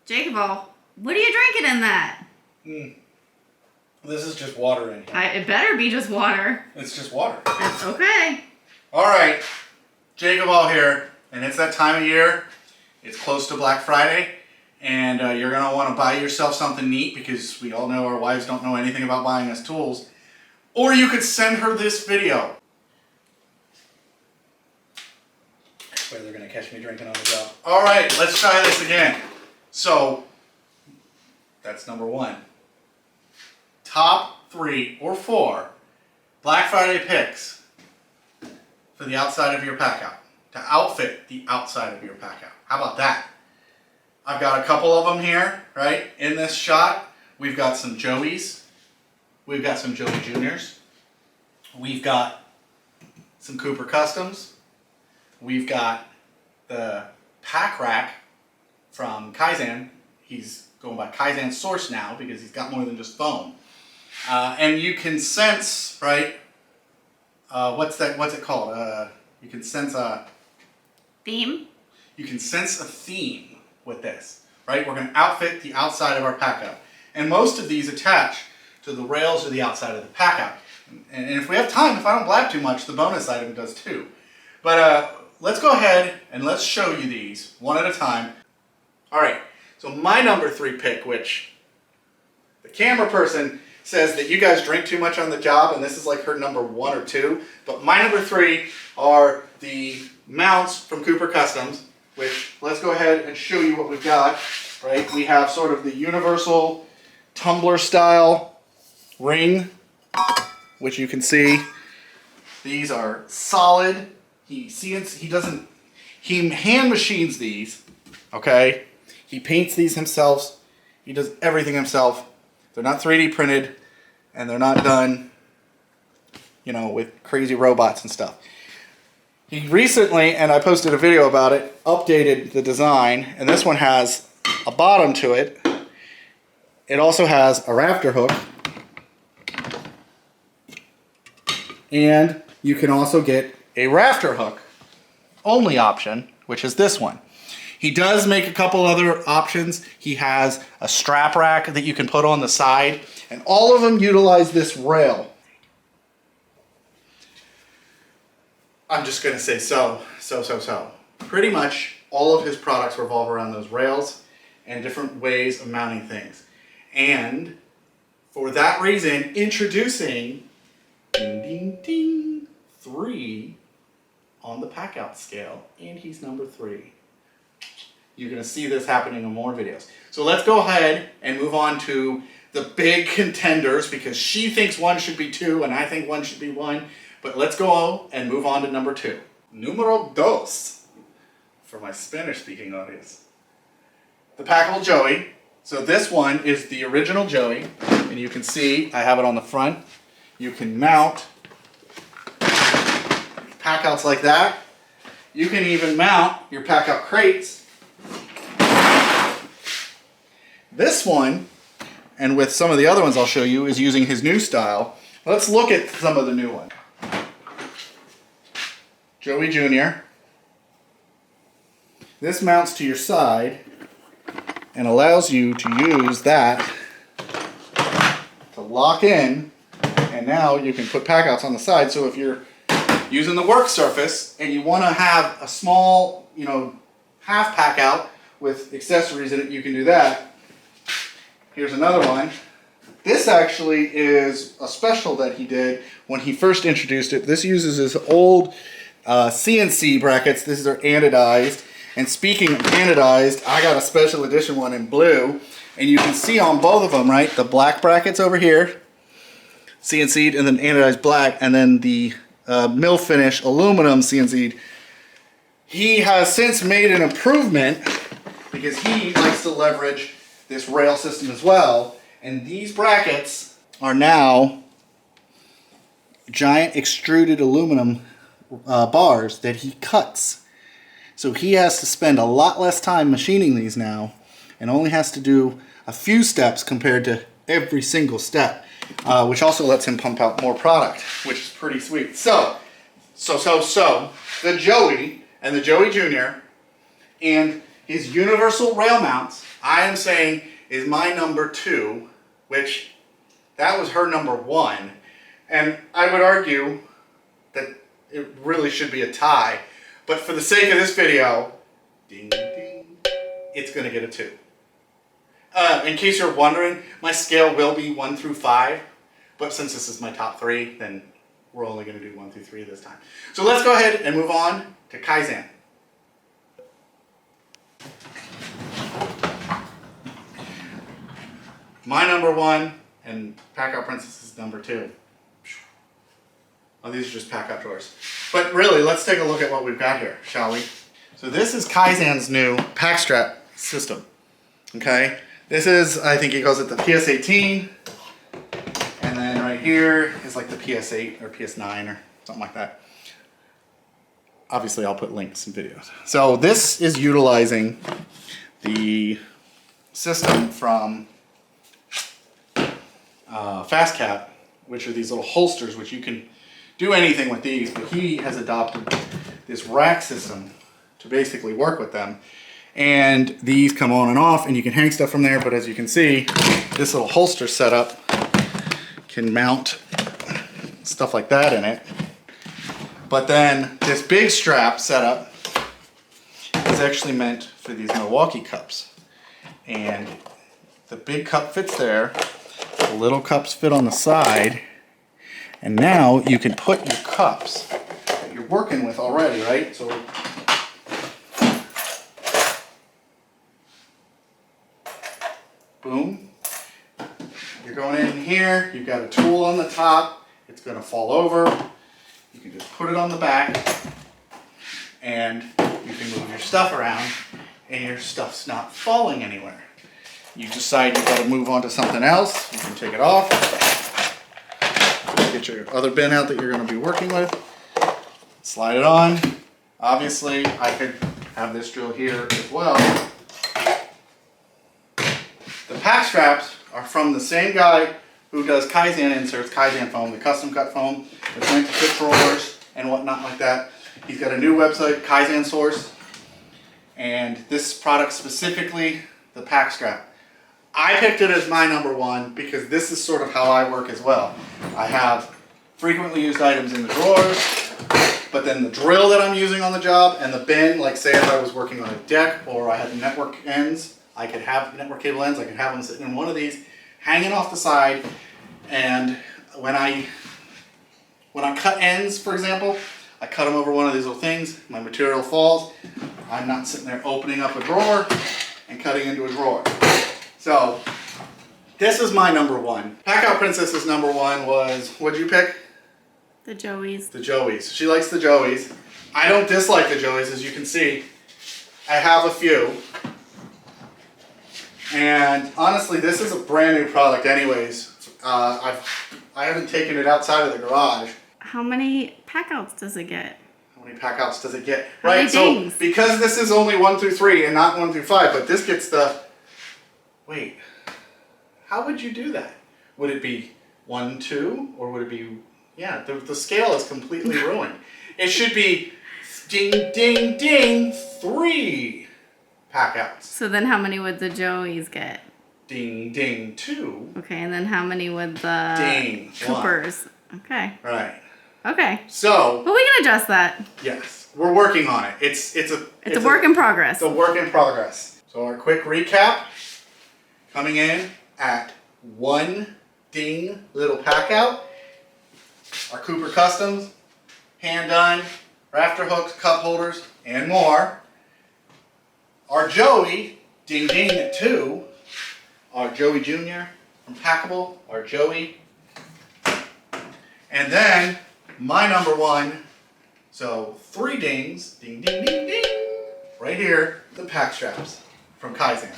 JakeOfALL, what are you drinking in that? This is just water in here. It better be just water. It's just water. That's okay. All right, JakeOfALL here, and it's that time of year. It's close to Black Friday, and you're gonna want to buy yourself something neat because we all know our wives don't know anything about buying us tools. Or you could send her this video. I swear they're gonna catch me drinking on the job. All right, let's try this again. So, that's number one. Top 3 or 4 Black Friday picks for the outside of your PACKOUT, to outfit the outside of your PACKOUT. How about that? I've got a couple of them here, right? In this shot, we've got some Joeys. We've got some Joey Juniors. We've got some Cooper Customs. We've got the pack rack from Kaizen. He's going by Kaizen Source now because he's got more than just foam. And you can sense, right? What's it called? You can sense a theme. You can sense a theme with this, right? We're going to outfit the outside of our PACKOUT, and most of these attach to the rails or the outside of the PACKOUT. And if we have time, if I don't blab too much, the bonus item does too. But let's go ahead and let's show you these one at a time. All right. So my number 3 pick, which the camera person says that you guys drink too much on the job, and this is like her number 1 or 2. But my number 3 are the mounts from Cooper Customs, which let's go ahead and show you what we've got. Right, we have sort of the universal tumbler style ring, which you can see. These are solid. He hand machines these. Okay, he paints these himself. He does everything himself. They're not 3D printed, and they're not done, you know, with crazy robots and stuff. He recently, and I posted a video about it, updated the design, and this one has a bottom to it. It also has a rafter hook, and you can also get a rafter hook only option, which is this one. He does make a couple other options. He has a strap rack that you can put on the side, and all of them utilize this rail. I'm just gonna say so. Pretty much all of his products revolve around those rails and different ways of mounting things. And for that reason, introducing ding ding ding 3 on the PACKOUT scale, and he's number 3. You're going to see this happening in more videos. So let's go ahead and move on to the big contenders, because she thinks 1 should be 2 and I think 1 should be 1. But let's go and move on to number 2. Numero 2 for my Spanish speaking audience. The Packable Joey. So this one is the original Joey, and you can see I have it on the front. You can mount PACKOUTs like that. You can even mount your PACKOUT crates. This one, and with some of the other ones I'll show you, is using his new style. Let's look at some of the new ones. Joey Jr. This mounts to your side and allows you to use that to lock in, and now you can put PACKOUTs on the side. So if you're using the work surface and you want to have a small, you know, half PACKOUT with accessories in it, you can do that. Here's another one. This actually is a special that he did when he first introduced it. This uses his old CNC brackets. These are anodized. And speaking of anodized, I got a special edition one in blue. And you can see on both of them, right, the black brackets over here, CNC'd, and then anodized black, and then the mill finish aluminum CNC'd. He has since made an improvement because he likes to leverage this rail system as well, and these brackets are now giant extruded aluminum bars that he cuts. So he has to spend a lot less time machining these now, and only has to do a few steps compared to every single step, which also lets him pump out more product, which is pretty sweet. So the Joey and the Joey Jr. and is universal rail mounts. I am saying is my number 2, which that was her number 1. And I would argue that it really should be a tie. But for the sake of this video, ding, ding, it's going to get a 2. In case you're wondering, my scale will be 1 through 5. But since this is my top 3, then we're only going to do 1 through 3 this time. So let's go ahead and move on to Kaizen. My number 1 and PACKOUT Princess's number 2. Oh, these are just PACKOUT drawers. But really, let's take a look at what we've got here, shall we? So this is Kaizen's new pack strap system. Okay, this is, I think he calls it the PS18. And then right here is like the PS8 or PS9 or something like that. Obviously, I'll put links and videos. So this is utilizing the system from FastCap, which are these little holsters, which you can do anything with these, but he has adopted this rack system to basically work with them. And these come on and off, and you can hang stuff from there, but as you can see, this little holster setup can mount stuff like that in it. But then this big strap setup is actually meant for these Milwaukee cups. And the big cup fits there, the little cups fit on the side, and now you can put your cups that you're working with already, right? So boom. You're going in here, you've got a tool on the top, it's going to fall over. You can just put it on the back and you can move your stuff around and your stuff's not falling anywhere. You decide you've got to move on to something else, you can take it off. Get your other bin out that you're going to be working with. Slide it on. Obviously, I could have this drill here as well. The pack straps are from the same guy who does Kaizen inserts, Kaizen foam, the custom cut foam. It's meant to fit drawers and whatnot like that. He's got a new website, Kaizen Source. And this product specifically, the pack strap. I picked it as my number 1 because this is sort of how I work as well. I have frequently used items in the drawers, but then the drill that I'm using on the job and the bin, like say if I was working on a deck or I had network ends, I could have network cable ends, I could have them sitting in one of these, hanging off the side, and when I cut ends, for example, I cut them over one of these little things, my material falls, I'm not sitting there opening up a drawer and cutting into a drawer. So, this is my number 1. PACKOUT Princess's number 1 was, what'd you pick? The Joeys. The Joeys. She likes the Joeys. I don't dislike the Joeys, as you can see. I have a few. And honestly, this is a brand new product anyways. I haven't taken it outside of the garage. How many packouts does it get? How many packouts does it get? How many dings? So because this is only 1 through 3 and not 1 through 5, but this gets the... Wait, how would you do that? Would it be 1, 2, or would it be... Yeah, the scale is completely ruined. It should be ding, ding, ding, 3 packouts. So then how many would the Joeys get? Ding, ding, 2. Okay, and then how many would the Ding, Coopers? 1. Okay. Right. Okay. So... But we can adjust that. Yes, we're working on it. It's a work in progress. It's a work in progress. So our quick recap, coming in at 1 ding little packout. Our Cooper Customs, hand done, rafter hooks, cup holders, and more. Our Joey, ding ding at 2. Our Joey Jr. from Packible, our Joey. And then my number 1, so 3 dings, ding ding ding ding, right here, the pack straps from Kaizen.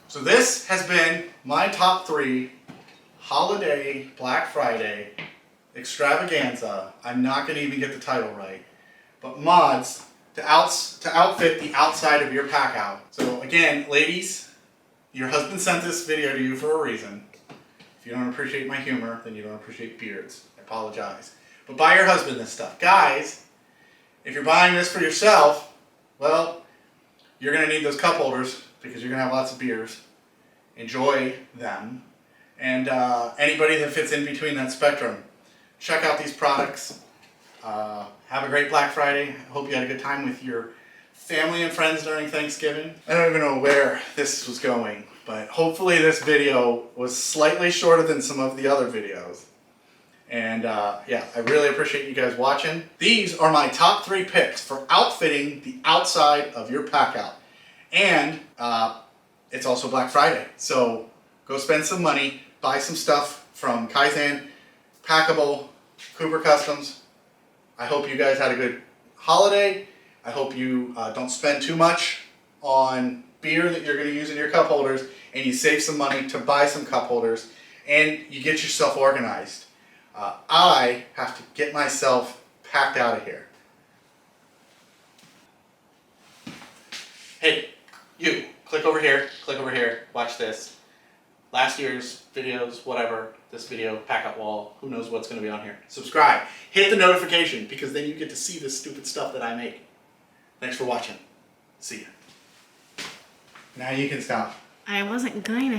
So this has been my top 3 holiday Black Friday extravaganza. I'm not going to even get the title right, but mods to outfit the outside of your packout. So again, ladies, your husband sent this video to you for a reason. If you don't appreciate my humor, then you don't appreciate beards. I apologize. But buy your husband this stuff. Guys, if you're buying this for yourself, well, you're going to need those cup holders because you're going to have lots of beers. Enjoy them. And anybody that fits in between that spectrum, check out these products. Have a great Black Friday. I hope you had a good time with your family and friends during Thanksgiving. I don't even know where this was going, but hopefully this video was slightly shorter than some of the other videos. And yeah, I really appreciate you guys watching. These are my top 3 picks for outfitting the outside of your PACKOUT. And it's also Black Friday, so go spend some money, buy some stuff from Kaizen, Packible, Cobra Customs. I hope you guys had a good holiday. I hope you don't spend too much on beer that you're going to use in your cup holders, and you save some money to buy some cup holders, and you get yourself organized. I have to get myself packed out of here. Hey, you, click over here, watch this. Last year's videos, whatever, this video, PACKOUT wall, who knows what's going to be on here. Subscribe, hit the notification, because then you get to see the stupid stuff that I make. Thanks for watching. See ya. Now you can stop. I wasn't going to